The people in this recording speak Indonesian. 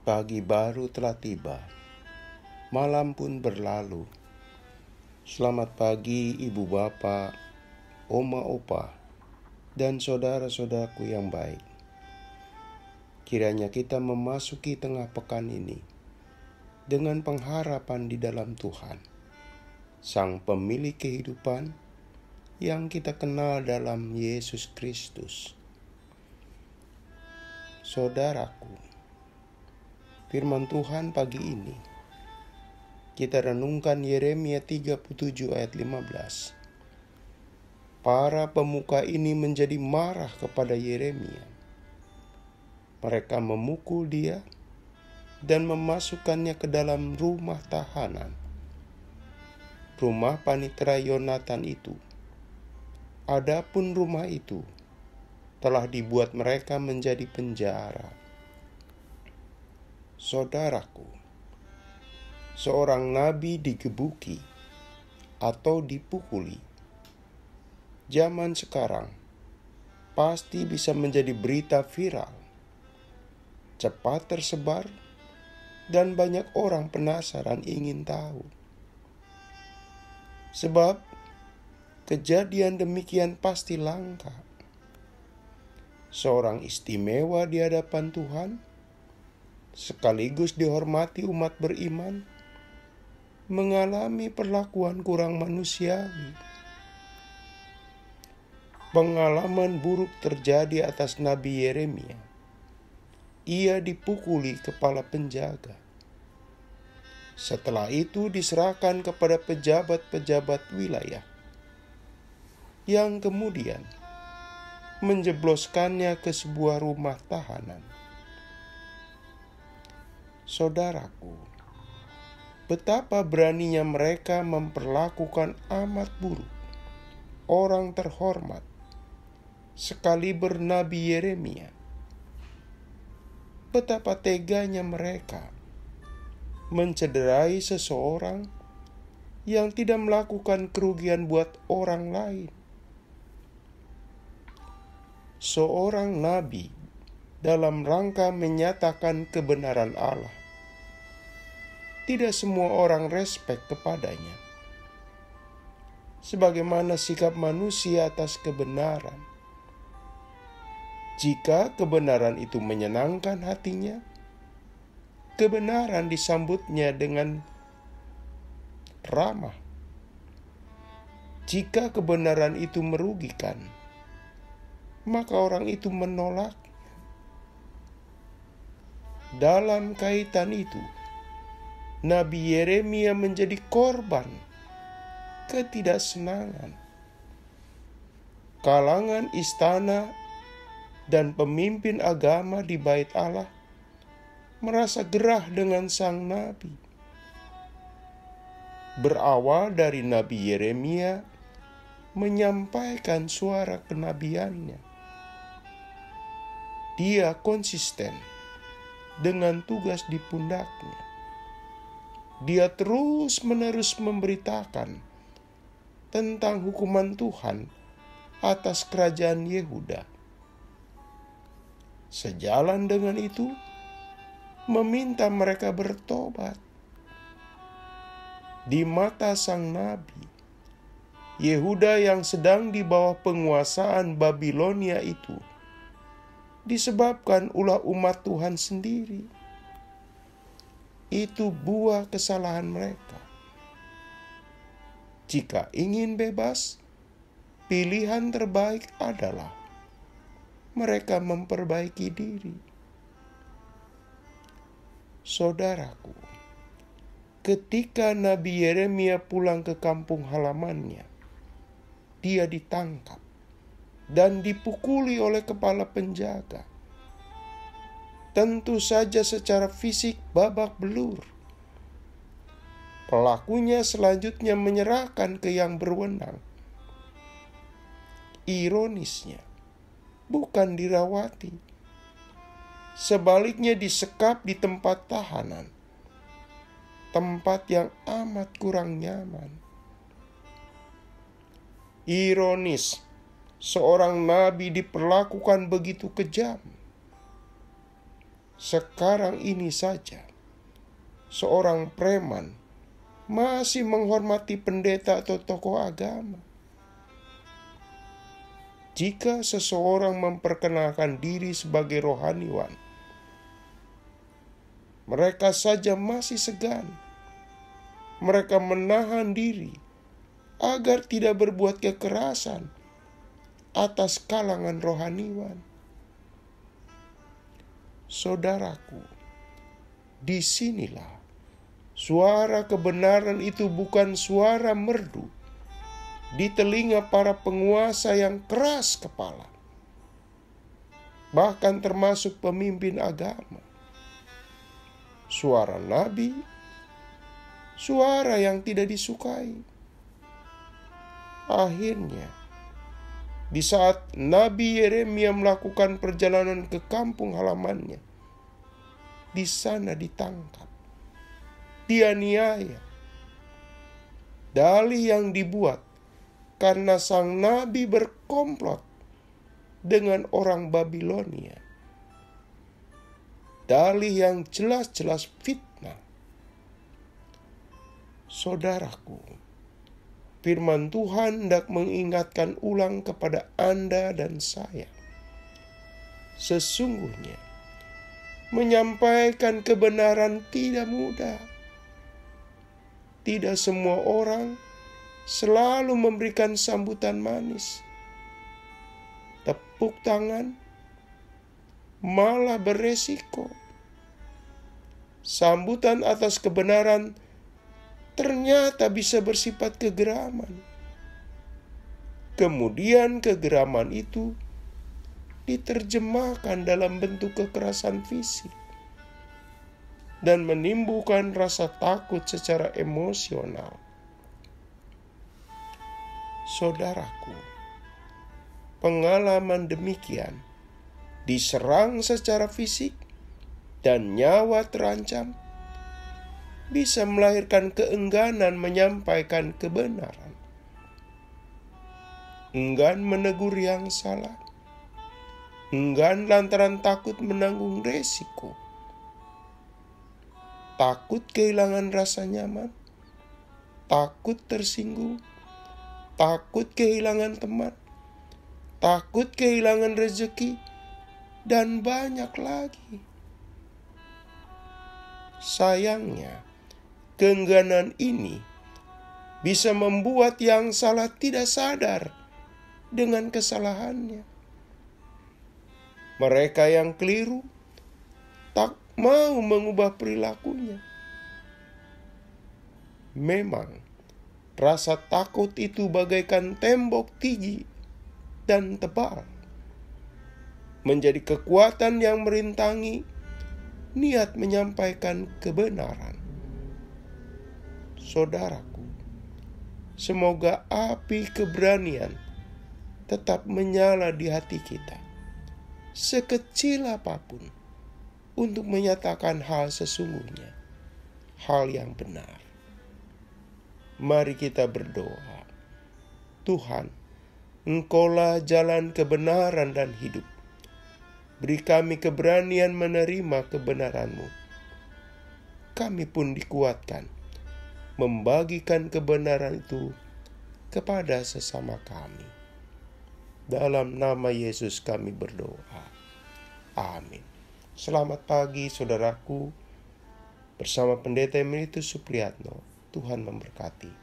Pagi baru telah tiba, malam pun berlalu. Selamat pagi ibu bapak, oma opa, dan saudara-saudaraku yang baik. Kiranya kita memasuki tengah pekan ini dengan pengharapan di dalam Tuhan, Sang Pemilik kehidupan yang kita kenal dalam Yesus Kristus. Saudaraku, firman Tuhan pagi ini kita renungkan Yeremia 37 ayat 15. Para pemuka ini menjadi marah kepada Yeremia. Mereka memukul dia dan memasukkannya ke dalam rumah tahanan, rumah panitera Yonatan itu. Adapun rumah itu telah dibuat mereka menjadi penjara. Saudaraku, seorang nabi digebuki atau dipukuli, zaman sekarang pasti bisa menjadi berita viral, cepat tersebar, dan banyak orang penasaran ingin tahu. Sebab kejadian demikian pasti langka. Seorang istimewa di hadapan Tuhan, sekaligus dihormati umat beriman, mengalami perlakuan kurang manusiawi. Pengalaman buruk terjadi atas Nabi Yeremia. Ia dipukuli kepala penjaga. Setelah itu diserahkan kepada pejabat-pejabat wilayah, yang kemudian menjebloskannya ke sebuah rumah tahanan. Saudaraku, betapa beraninya mereka memperlakukan amat buruk orang terhormat sekaliber Nabi Yeremia. Betapa teganya mereka mencederai seseorang yang tidak melakukan kerugian buat orang lain. Seorang nabi dalam rangka menyatakan kebenaran Allah. Tidak semua orang respek kepadanya, sebagaimana sikap manusia atas kebenaran. Jika kebenaran itu menyenangkan hatinya, kebenaran disambutnya dengan ramah. Jika kebenaran itu merugikan, maka orang itu menolak. Dalam kaitan itu, Nabi Yeremia menjadi korban ketidaksenangan. Kalangan istana dan pemimpin agama di Bait Allah merasa gerah dengan sang nabi. Berawal dari Nabi Yeremia menyampaikan suara kenabiannya. Dia konsisten dengan tugas di pundaknya. Dia terus-menerus memberitakan tentang hukuman Tuhan atas kerajaan Yehuda. Sejalan dengan itu, meminta mereka bertobat. Di mata sang nabi, Yehuda yang sedang di bawah penguasaan Babilonia itu disebabkan ulah umat Tuhan sendiri. Itu buah kesalahan mereka. Jika ingin bebas, pilihan terbaik adalah mereka memperbaiki diri. Saudaraku, ketika Nabi Yeremia pulang ke kampung halamannya, dia ditangkap dan dipukuli oleh kepala penjaga. Tentu saja secara fisik babak belur. Pelakunya selanjutnya menyerahkan ke yang berwenang. Ironisnya, bukan dirawati. Sebaliknya disekap di tempat tahanan, tempat yang amat kurang nyaman. Ironis, seorang nabi diperlakukan begitu kejam. sekarang ini saja seorang preman masih menghormati pendeta atau tokoh agama. Jika seseorang memperkenalkan diri sebagai rohaniwan, mereka saja masih segan. Mereka menahan diri agar tidak berbuat kekerasan atas kalangan rohaniwan. Saudaraku, disinilah suara kebenaran itu bukan suara merdu di telinga para penguasa yang keras kepala, bahkan termasuk pemimpin agama. Suara nabi, suara yang tidak disukai. Akhirnya, di saat Nabi Yeremia melakukan perjalanan ke kampung halamannya, di sana ditangkap, dianiaya. Dalih yang dibuat karena sang nabi berkomplot dengan orang Babilonia. Dalih yang jelas-jelas fitnah. Saudaraku, firman Tuhan hendak mengingatkan ulang kepada Anda dan saya. Sesungguhnya, menyampaikan kebenaran tidak mudah. Tidak semua orang selalu memberikan sambutan manis, tepuk tangan, malah beresiko. Sambutan atas kebenaran ternyata bisa bersifat kegeraman. Kemudian kegeraman itu diterjemahkan dalam bentuk kekerasan fisik dan menimbulkan rasa takut secara emosional. Saudaraku, pengalaman demikian, diserang secara fisik dan nyawa terancam, bisa melahirkan keengganan menyampaikan kebenaran. Enggan menegur yang salah, enggan lantaran takut menanggung resiko, takut kehilangan rasa nyaman, takut tersinggung, takut kehilangan teman, takut kehilangan rezeki, dan banyak lagi. Sayangnya, keengganan ini bisa membuat yang salah tidak sadar dengan kesalahannya. Mereka yang keliru tak mau mengubah perilakunya. Memang, rasa takut itu bagaikan tembok tinggi dan tebal, menjadi kekuatan yang merintangi niat menyampaikan kebenaran. Saudaraku, semoga api keberanian tetap menyala di hati kita, sekecil apapun, untuk menyatakan hal sesungguhnya, hal yang benar. Mari kita berdoa. Tuhan, Engkaulah jalan kebenaran dan hidup. Beri kami keberanian menerima kebenaran-Mu. Kami pun dikuatkan membagikan kebenaran itu kepada sesama kami. Dalam nama Yesus kami berdoa. Amin. Selamat pagi saudaraku. Bersama Pendeta Emeritus Supriyatno. Tuhan memberkati.